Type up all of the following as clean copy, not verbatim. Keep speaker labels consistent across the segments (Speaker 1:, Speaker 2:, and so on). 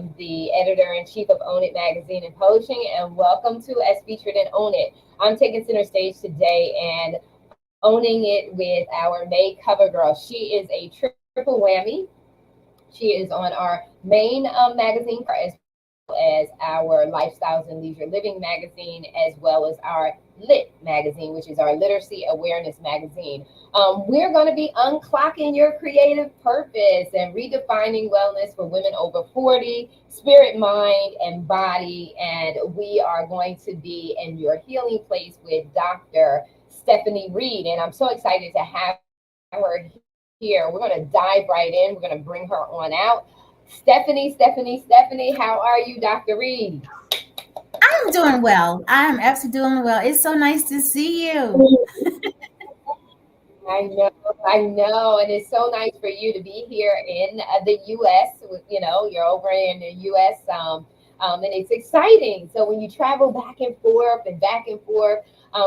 Speaker 1: am the editor-in-chief of Own It Magazine and Publishing, and welcome to As Featured in Own It. I'm taking center stage today and owning it with our May CoverGirl. She is a triple whammy. She is on our main magazine as well as our Lifestyles and Leisure Living magazine, as well as our Lit magazine, which is our Literacy Awareness magazine. We're going to be unclocking your creative purpose and redefining wellness for women over 40, spirit, mind, and body. And we are going to be in your healing place with Dr. Stepanie Reid. And I'm so excited to have her here. We're going to dive right in. We're going to bring her on out. Stephanie, how are you, Dr. Reid?
Speaker 2: I'm doing well. I'm absolutely doing well. It's so nice to see you.
Speaker 1: I know, and it's so nice for you to be here in the U.S. You're over in the U.S. And it's exciting. So when you travel back and forth and back and forth,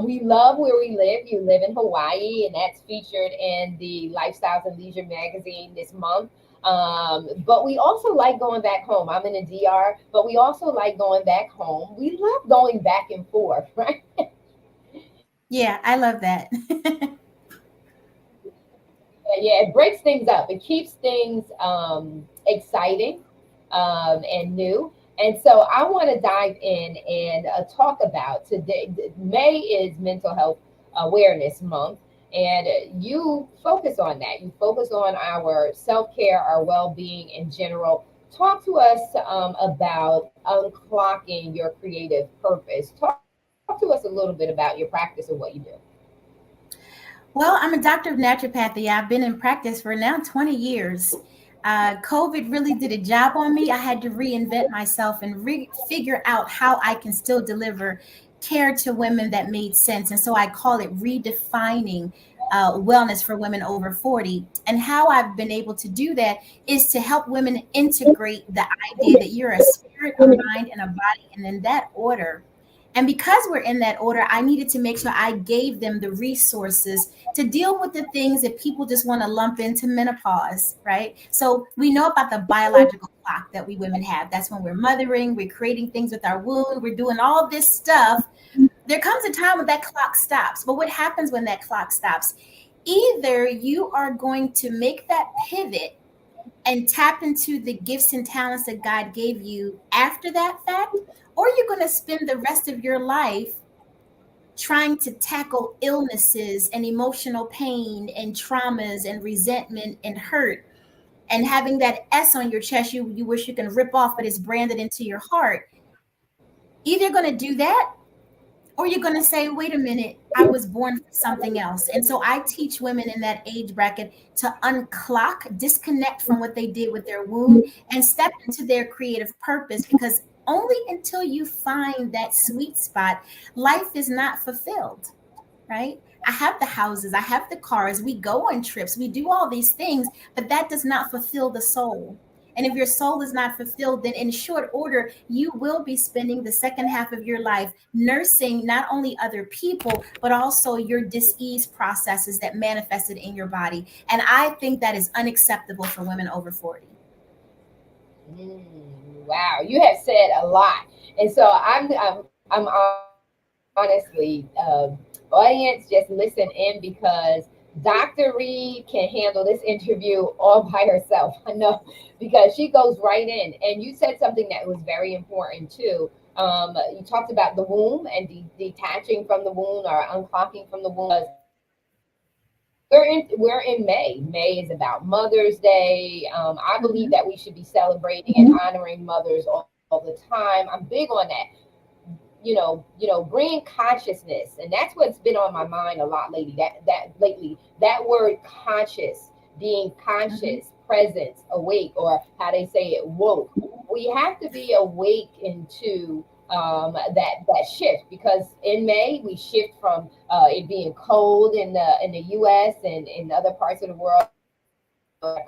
Speaker 1: we love where we live. You live in Hawaii, and that's featured in the Lifestyles and Leisure magazine this month. But we also like going back home. I'm in the DR, but we also like going back home. We love going back and forth, right?
Speaker 2: Yeah, I love that.
Speaker 1: Yeah, it breaks things up. It keeps things exciting and new. And so I want to dive in and talk about today. May is Mental Health Awareness Month, and you focus on that. You focus on our self care, our well being in general. Talk to us about unclocking your creative purpose. Talk to us a little bit about your practice and what you do.
Speaker 2: Well, I'm a doctor of naturopathy. I've been in practice for now 20 years. COVID really did a job on me. I had to reinvent myself and figure out how I can still deliver care to women that made sense. And so I call it redefining wellness for women over 40. And how I've been able to do that is to help women integrate the idea that you're a spirit, a mind, and a body, and in that order. And because we're in that order, I needed to make sure I gave them the resources to deal with the things that people just want to lump into menopause, right? So we know about the biological clock that we women have. That's when we're mothering, we're creating things with our womb, we're doing all this stuff. There comes a time when that clock stops. But what happens when that clock stops? Either you are going to make that pivot and tap into the gifts and talents that God gave you after that fact, or you're going to spend the rest of your life trying to tackle illnesses and emotional pain and traumas and resentment and hurt and having that S on your chest you wish you can rip off, but it's branded into your heart. Either you're going to do that, or you're going to say, wait a minute, I was born for something else. And so I teach women in that age bracket to unclock, disconnect from what they did with their womb, and step into their creative purpose, because only until you find that sweet spot, life is not fulfilled, right? I have the houses, I have the cars, we go on trips, we do all these things, but that does not fulfill the soul. And if your soul is not fulfilled, then in short order, you will be spending the second half of your life nursing not only other people, but also your dis-ease processes that manifested in your body. And I think that is unacceptable for women over 40.
Speaker 1: Wow, you have said a lot, and so I'm honestly, audience, just listen in because Dr. Reed can handle this interview all by herself. I know because she goes right in, and you said something that was very important too. You talked about the womb and detaching from the womb or unclocking from the womb. We're in May. May is about Mother's Day. I believe
Speaker 2: Mhm.
Speaker 1: that we should be celebrating and honoring mothers all the time. I'm big on that. Bringing consciousness, and that's what's been on my mind a lot lately. That word conscious, being
Speaker 2: Mhm.
Speaker 1: conscious, presence, awake, or how they say it, woke. We have to be awake into that shift, because in May we shift from it being cold in the U.S. and in other parts of the world.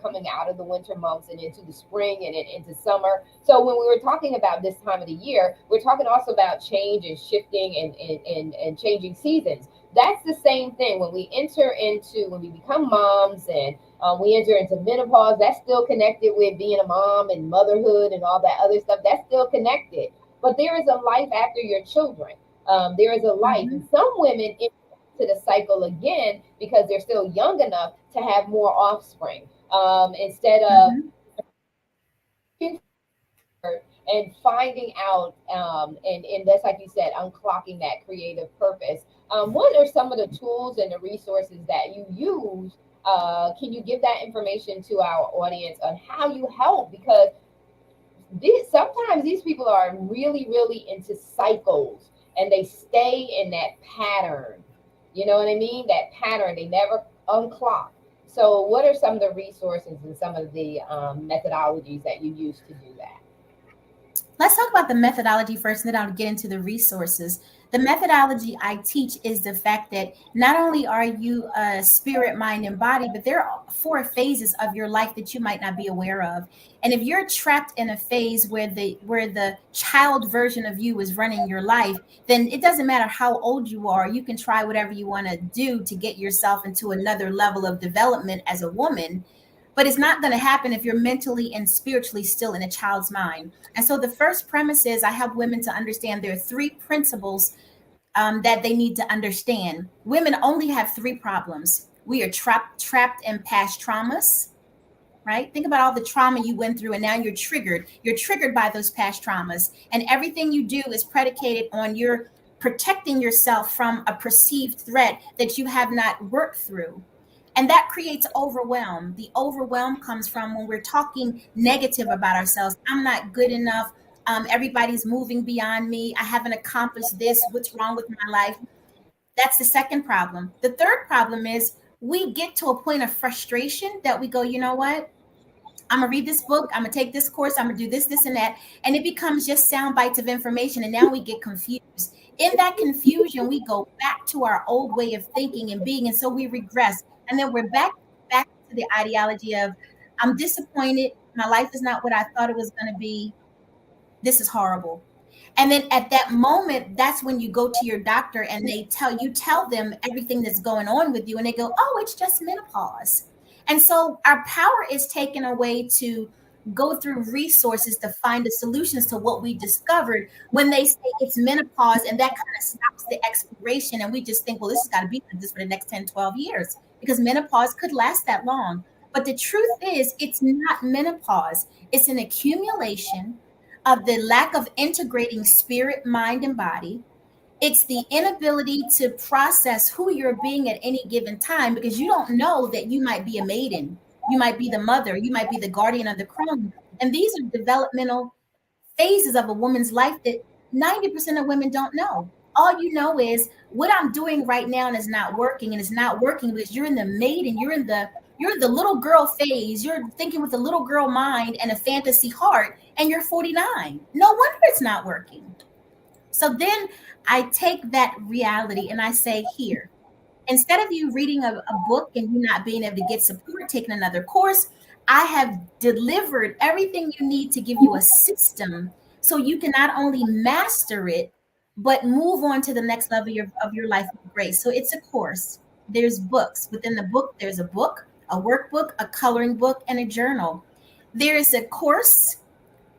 Speaker 1: coming out of the winter months and into the spring and into summer. So when we were talking about this time of the year, we're talking also about change and shifting and changing seasons. That's the same thing when we enter into, when we become moms and we enter into menopause. That's still connected with being a mom and motherhood and all that other stuff. That's still connected. But there is a life after your children. There is a life,
Speaker 2: Mhm.
Speaker 1: and some women enter to the cycle again because they're still young enough to have more offspring, instead of
Speaker 2: Mhm.
Speaker 1: and finding out, and that's like you said, unclocking that creative purpose. What are some of the tools and the resources that you use? Can you give that information to our audience on how you help? Because sometimes these people are really, really into cycles and they stay in that pattern. You know what I mean? That pattern, they never unclock. So, what are some of the resources and some of the methodologies that you use to do that?
Speaker 2: Let's talk about the methodology first, and then I'll get into the resources. The methodology I teach is the fact that not only are you a spirit, mind, and body, but there are four phases of your life that you might not be aware of. And if you're trapped in a phase where the child version of you is running your life, then it doesn't matter how old you are. You can try whatever you want to do to get yourself into another level of development as a woman, but it's not going to happen if you're mentally and spiritually still in a child's mind. And so the first premise is I help women to understand there are three principles that they need to understand. Women only have three problems. We are trapped in past traumas, right? Think about all the trauma you went through, and now you're triggered. You're triggered by those past traumas, and everything you do is predicated on your protecting yourself from a perceived threat that you have not worked through. And that creates overwhelm. The overwhelm comes from when we're talking negative about ourselves. I'm not good enough. Everybody's moving beyond me. I haven't accomplished this. What's wrong with my life? That's the second problem. The third problem is we get to a point of frustration that we go, you know what? I'm gonna read this book, I'm gonna take this course, I'm gonna do this, this, and that. And it becomes just sound bites of information. And now we get confused. In that confusion, we go back to our old way of thinking and being. And so we regress. And then we're back to the ideology of I'm disappointed. My life is not what I thought it was gonna be. This is horrible. And then at that moment, that's when you go to your doctor and tell them everything that's going on with you. And they go, oh, it's just menopause. And so our power is taken away to go through resources to find the solutions to what we discovered when they say it's menopause, and that kind of stops the exploration. And we just think, well, this has got to be like this for the next 10, 12 years because menopause could last that long. But the truth is, it's not menopause, it's an accumulation of the lack of integrating spirit, mind, and body. It's the inability to process who you're being at any given time because you don't know that you might be a maiden, you might be the mother, you might be the guardian of the crown. And these are developmental phases of a woman's life that 90% of women don't know. All you know is what I'm doing right now is not working, and it's not working because you're in the maiden, you're the little girl phase. You're thinking with a little girl mind and a fantasy heart, and you're 49. No wonder it's not working. So then I take that reality and I say, here, instead of you reading a book and you not being able to get support, taking another course, I have delivered everything you need to give you a system so you can not only master it, but move on to the next level of your life with grace. So it's a course. There's books. Within the book, there's a book, a workbook, a coloring book, and a journal. There is a course,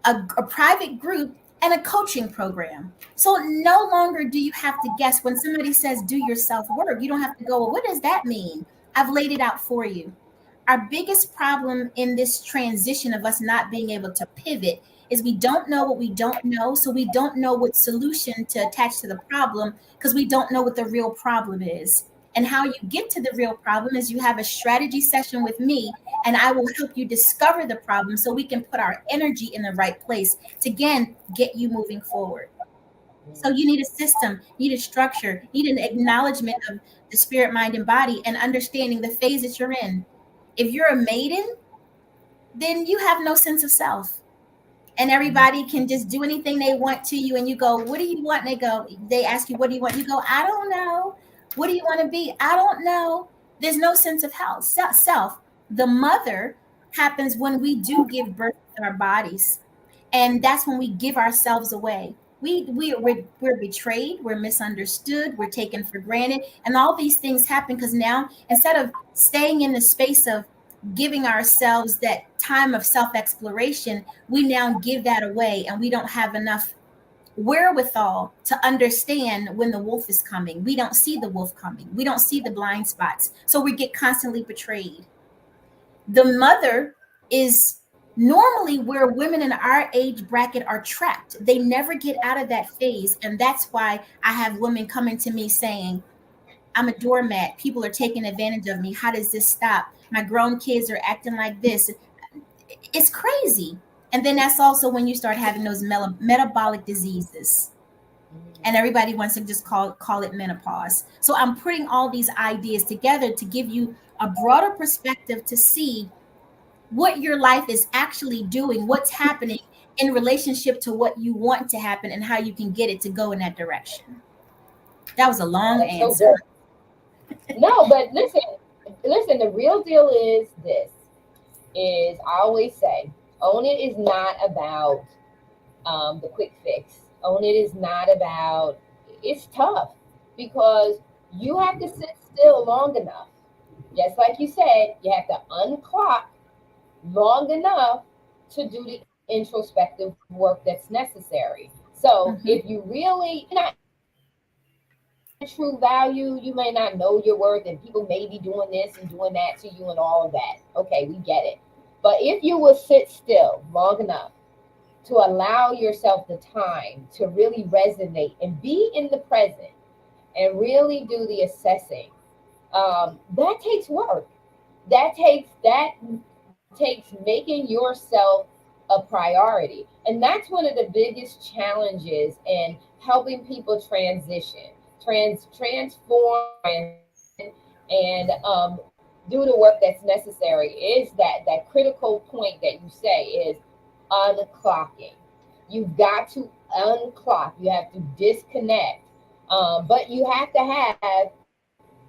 Speaker 2: a private group, and a coaching program. So no longer do you have to guess when somebody says do your self work. You don't have to go, well, what does that mean? I've laid it out for you. Our biggest problem in this transition of us not being able to pivot is we don't know what we don't know. So we don't know what solution to attach to the problem because we don't know what the real problem is. And how you get to the real problem is you have a strategy session with me, and I will help you discover the problem so we can put our energy in the right place to again get you moving forward. So you need a system, you need a structure, you need an acknowledgement of the spirit, mind, and body, and understanding the phase that you're in. If you're a maiden, then you have no sense of self. And everybody can just do anything they want to you. And you go, what do you want? And they ask you, what do you want? You go, I don't know. What do you want to be? I don't know. There's no sense of health, self. The mother happens when we do give birth to our bodies, and that's when we give ourselves away. We're betrayed, we're misunderstood, we're taken for granted, and all these things happen because now, instead of staying in the space of giving ourselves that time of self exploration, we now give that away, and we don't have enough wherewithal to understand when the wolf is coming. We don't see the wolf coming, we don't see the blind spots, so we get constantly betrayed. The mother is normally where women in our age bracket are trapped. They never get out of that phase. And that's why I have women coming to me saying, I'm a doormat. People are taking advantage of me. How does this stop? My grown kids are acting like this. It's crazy. And then that's also when you start having those metabolic diseases. And everybody wants to just call it menopause. So I'm putting all these ideas together to give you a broader perspective to see what your life is actually doing, what's happening in relationship to what you want to happen, and how you can get it to go in that direction. That was a long
Speaker 1: That's so
Speaker 2: answer.
Speaker 1: good. No, but listen, the real deal is this is I always say, own it is not about the quick fix. Own it is not about it's tough because you have to sit still long enough. Just like you said, you have to unclock long enough to do the introspective work that's necessary. So if
Speaker 2: Mhm.
Speaker 1: you really not true value, you may not know your worth, and people may be doing this and doing that to you and all of that. Okay, we get it. But if you will sit still long enough to allow yourself the time to really resonate and be in the present and really do the assessing, that takes work. That takes making yourself a priority, and that's one of the biggest challenges in helping people transition, transform, and do the work that's necessary. Is that critical point that you say is unclocking. You've got to unclock. You have to disconnect, but you have to have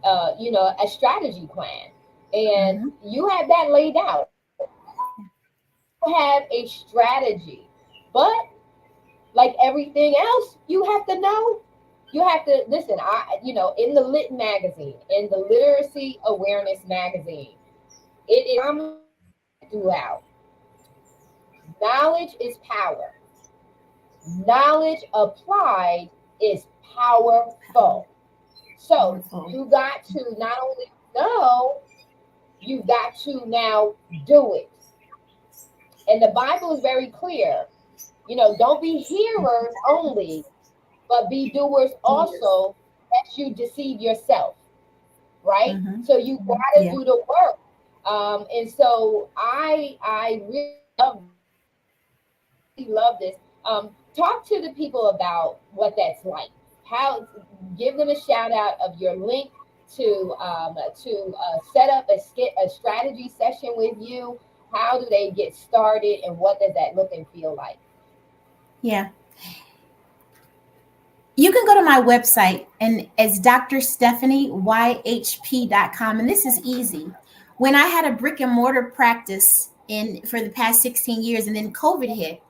Speaker 1: a strategy plan, and
Speaker 2: Mhm.
Speaker 1: you have that laid out. You have a strategy, but like everything else, you have to know. You have to listen. In the Lit magazine, in the Literacy Awareness magazine, it is commonly said throughout. Knowledge is power. Knowledge applied is powerful. So
Speaker 2: Powerful.
Speaker 1: you got to not only know, you got to now do it. And the Bible is very clear. Don't be hearers only, but be doers
Speaker 2: Yes.
Speaker 1: also, lest you deceive yourself, right?
Speaker 2: Mhm.
Speaker 1: So you got to
Speaker 2: Yeah.
Speaker 1: do the work. And so I really love this. Really love this. Talk to the people about what that's like. How give them a shout out of your link to set up a strategy session with you. How do they get started, and what does that look and feel like?
Speaker 2: Yeah. You can go to my website, and it's drstephanieyhp.com. And this is easy. When I had a brick and mortar practice in for the past 16 years, and then COVID hit,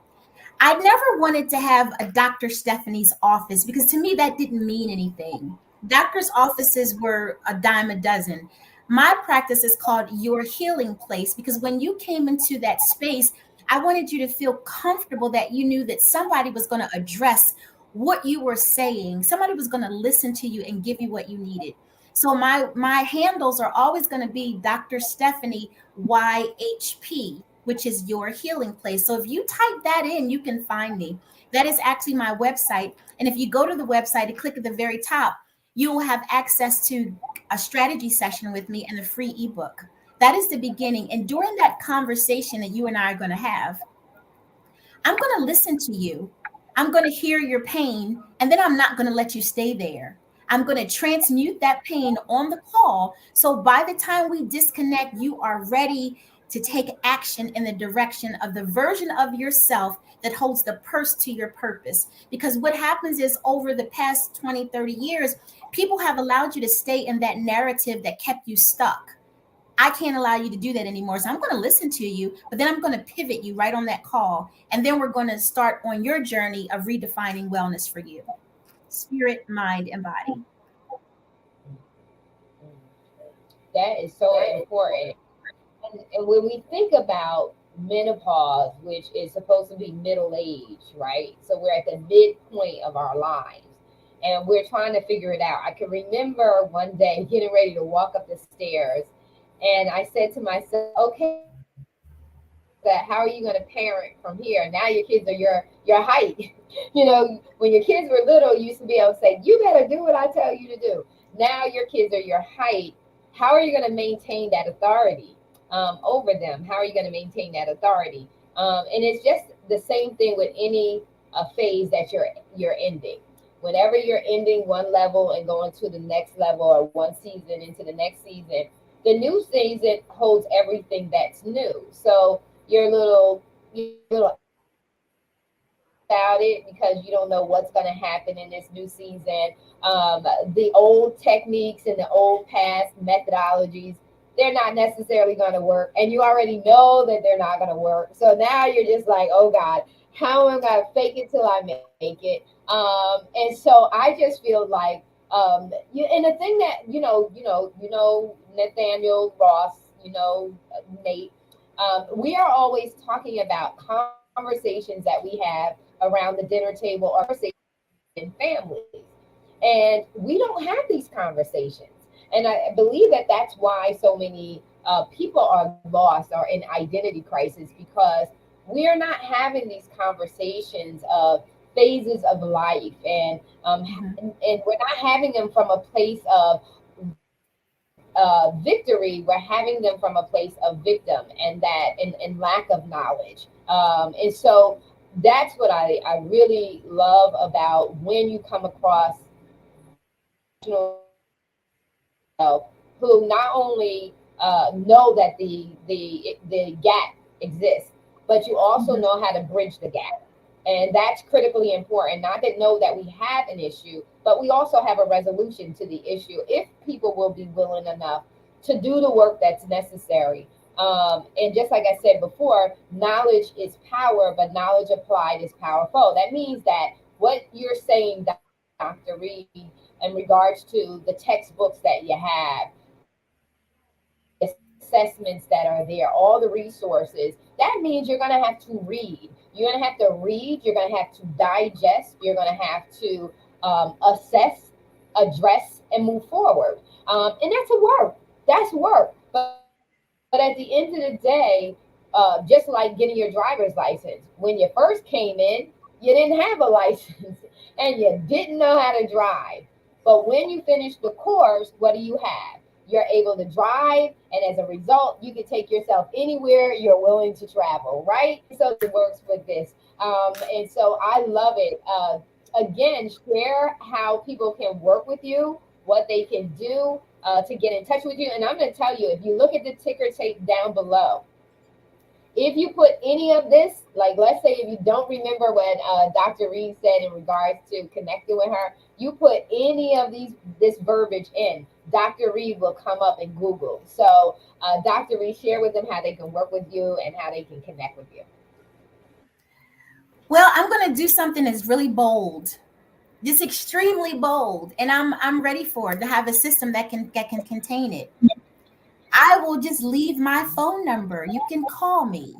Speaker 2: I never wanted to have a Dr. Stephanie's office because to me that didn't mean anything. Doctors' offices were a dime a dozen. My practice is called Your Healing Place because when you came into that space, I wanted you to feel comfortable that you knew that somebody was going to address what you were saying. Somebody was going to listen to you and give you what you needed. So my handles are always going to be Dr. Stephanie YHP, which is Your Healing Place. So if you type that in, you can find me. That is actually my website. And if you go to the website and click at the very top, you will have access to a strategy session with me and a free ebook. That is the beginning. And during that conversation that you and I are going to have, I'm going to listen to you. I'm going to hear your pain, and then I'm not going to let you stay there. I'm going to transmute that pain on the call. So by the time we disconnect, you are ready to take action in the direction of the version of yourself that holds the purse to your purpose. Because what happens is over the past 20, 30 years, people have allowed you to stay in that narrative that kept you stuck. I can't allow you to do that anymore. So I'm going to listen to you, but then I'm going to pivot you right on that call. And then we're going to start on your journey of redefining wellness for you, spirit, mind, and body.
Speaker 1: That is so important. And when we think about menopause, which is supposed to be middle age, right? So we're at the midpoint of our lives and we're trying to figure it out. I can remember one day getting ready to walk up the stairs and I said to myself, okay, that how are you going to parent from here? Now your kids are your height. You know, when your kids were little, you used to be able to say, you better do what I tell you to do. Now your kids are your height. How are you going to maintain that authority over them? How are you going to maintain that authority? And it's just the same thing with any phase that you're ending. Whenever you're ending one level and going to the next level, or one season into the next season, the new season holds everything that's new. So you're a little about it because you don't know what's going to happen in this new season. The old techniques and the old past methodologies, they're not necessarily going to work. And you already know that they're not going to work. So now you're just like, oh God, how am I going to fake it till I make it? And so I just feel like, and the thing that, Nathaniel Ross, Nate, we are always talking about conversations that we have around the dinner table or in families. And we don't have these conversations. And I believe that that's why so many people are lost or in identity crisis because we're not having these conversations of phases of life
Speaker 2: Mhm.
Speaker 1: and we're not having them from a place of victory. We're having them from a place of victim and lack of knowledge. And so that's what I really love about when you come across who not only know that the gap exists, but you also
Speaker 2: Mhm.
Speaker 1: know how to bridge the gap. And that's critically important. Not that know that we have an issue, but we also have a resolution to the issue if people will be willing enough to do the work that's necessary. And just like I said before, knowledge is power, but knowledge applied is powerful. That means that what you're saying, Dr. Reid, in regards to the textbooks that you have, the assessments that are there, all the resources, that means you're going to have to read. You're going to have to read, you're going to have to digest, you're going to have to assess, address, and move forward. And that's a work. That's work. But at the end of the day, just like getting your driver's license, when you first came in, you didn't have a license and you didn't know how to drive. But when you finish the course, what do you have? You're able to drive, and as a result, you can take yourself anywhere you're willing to travel, right? So it works with this. And so I love it. Again, share how people can work with you, what they can do to get in touch with you. And I'm going to tell you, if you look at the ticker tape down below, if you put any of this, like let's say if you don't remember what Dr. Reed said in regards to connecting with her, you put any of this verbiage in, Dr. Reed will come up in Google. So Dr. Reed, share with them how they can work with you and how they can connect with you.
Speaker 2: Well, I'm going to do something that's really bold, just extremely bold, and I'm ready for it to have a system that can contain it. I will just leave my phone number. You can call me.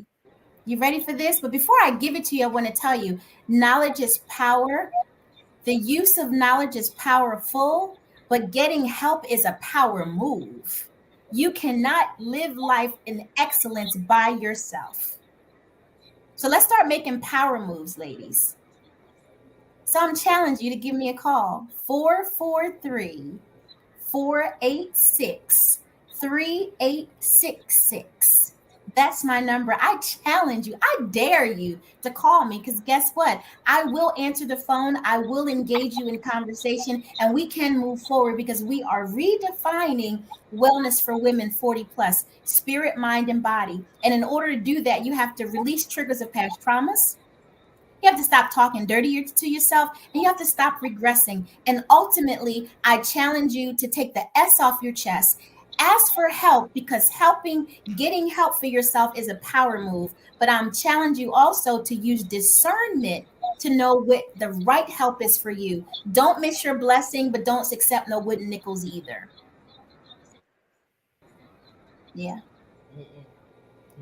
Speaker 2: You ready for this? But before I give it to you, I want to tell you knowledge is power. The use of knowledge is powerful, but getting help is a power move. You cannot live life in excellence by yourself. So let's start making power moves, ladies. So I'm challenging you to give me a call 443 486 3866. That's my number. I challenge you. I dare you to call me because guess what? I will answer the phone. I will engage you in conversation and we can move forward because we are redefining wellness for women 40 plus, spirit, mind, and body. And in order to do that, you have to release triggers of past traumas. You have to stop talking dirty to yourself and you have to stop regressing. And ultimately, I challenge you to take the S off your chest. Ask for help, because getting help for yourself is a power move. But I'm challenging you also to use discernment to know what the right help is for you. Don't miss your blessing, but don't accept no wooden nickels either. Yeah.
Speaker 1: Mm-mm.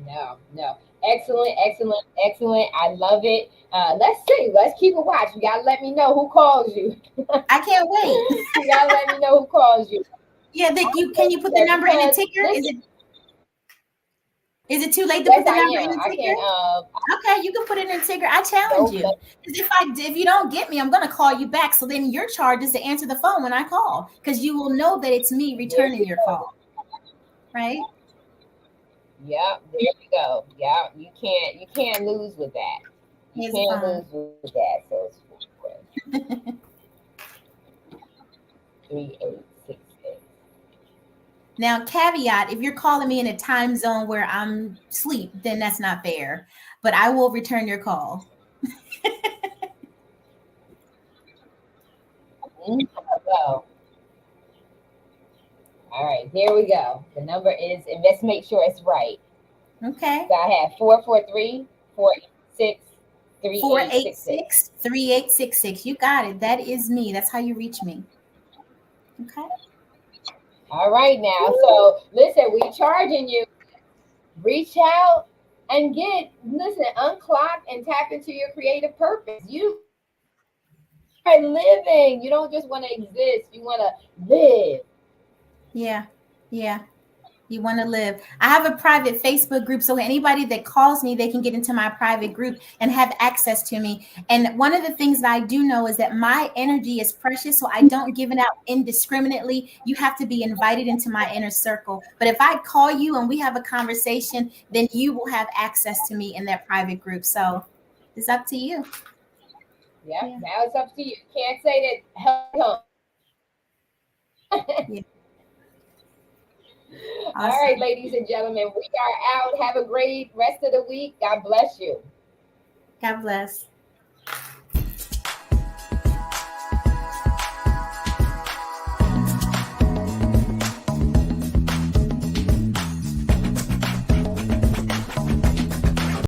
Speaker 1: No, no. Excellent, excellent, excellent. I love it. Let's see. Let's keep a watch. You gotta let me know who calls you.
Speaker 2: I can't wait.
Speaker 1: You gotta let me know who calls you.
Speaker 2: Yeah, can you put the number in the
Speaker 1: Because
Speaker 2: ticker?
Speaker 1: listen,
Speaker 2: Is it too late to
Speaker 1: yes,
Speaker 2: put the
Speaker 1: I
Speaker 2: number in
Speaker 1: am.
Speaker 2: the
Speaker 1: I
Speaker 2: ticker?
Speaker 1: can.
Speaker 2: Okay, you can put it in the ticker. I challenge
Speaker 1: Nope.
Speaker 2: you. Because if you don't get me, I'm gonna call you back. So then your charge is to answer the phone when I call, because you will know that it's me
Speaker 1: There
Speaker 2: returning
Speaker 1: you
Speaker 2: your
Speaker 1: go.
Speaker 2: call, right?
Speaker 1: Yep. There you go. Yeah. You can't lose with that. You
Speaker 2: Here's the
Speaker 1: can't
Speaker 2: phone.
Speaker 1: lose with that. So it's 3868.
Speaker 2: Now, caveat: if you're calling me in a time zone where I'm asleep, then that's not fair. But I will return your call.
Speaker 1: Go. All right. There we go. The number is, and let's make sure it's right.
Speaker 2: Okay.
Speaker 1: So I have 443 486
Speaker 2: Four eight
Speaker 1: 3866.
Speaker 2: six 3866. You got it. That is me. That's how you reach me. Okay.
Speaker 1: All right now.
Speaker 2: Woo.
Speaker 1: So listen, we charging you. Reach out and listen, unclock and tap into your creative purpose. You are living. You don't just want to exist. You want to live.
Speaker 2: Yeah. Yeah. You want to live. I have a private Facebook group, so anybody that calls me, they can get into my private group and have access to me. And one of the things that I do know is that my energy is precious, so I don't give it out indiscriminately. You have to be invited into my inner circle. But if I call you and we have a conversation, then you will have access to me in that private group. So it's up to you.
Speaker 1: Yep.
Speaker 2: Yeah.
Speaker 1: Now it's up to you. Can't say that help.
Speaker 2: Yeah.
Speaker 1: All right,
Speaker 2: Awesome.
Speaker 1: ladies and gentlemen, we are out. Have a great rest of the week. God bless you.
Speaker 2: God bless.